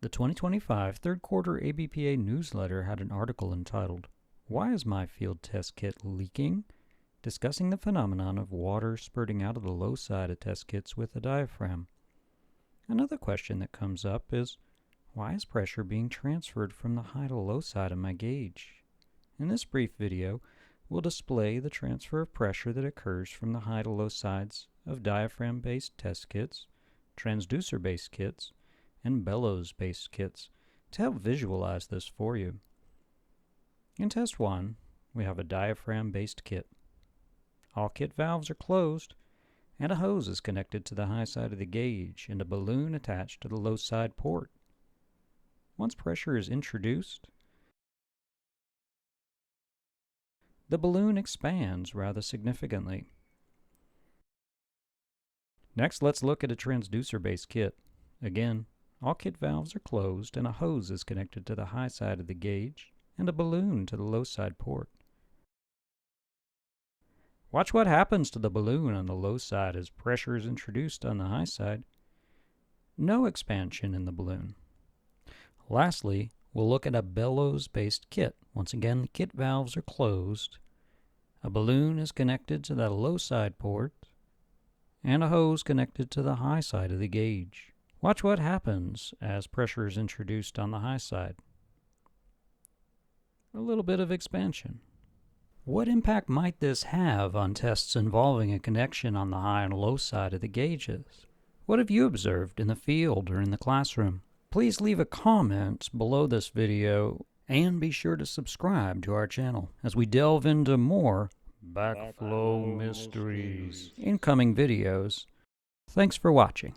The 2025 third quarter ABPA newsletter had an article entitled, "Why is my field test kit leaking?" discussing the phenomenon of water spurting out of the low side of test kits with a diaphragm. Another question that comes up is, why is pressure being transferred from the high to low side of my gauge? In this brief video, we'll display the transfer of pressure that occurs from the high to low sides of diaphragm-based test kits, transducer-based kits, and bellows-based kits to help visualize this for you. In test 1, we have a diaphragm-based kit. All kit valves are closed, and a hose is connected to the high side of the gauge and a balloon attached to the low side port. Once pressure is introduced, the balloon expands rather significantly. Next, let's look at a transducer-based kit. Again, all kit valves are closed and a hose is connected to the high side of the gauge and a balloon to the low side port. Watch what happens to the balloon on the low side as pressure is introduced on the high side. No expansion in the balloon. Lastly, we'll look at a bellows-based kit. Once again, the kit valves are closed. A balloon is connected to the low side port and a hose connected to the high side of the gauge. Watch what happens as pressure is introduced on the high side. A little bit of expansion. What impact might this have on tests involving a connection on the high and low side of the gauges? What have you observed in the field or in the classroom? Please leave a comment below this video and be sure to subscribe to our channel as we delve into more backflow mysteries in coming videos. Thanks for watching.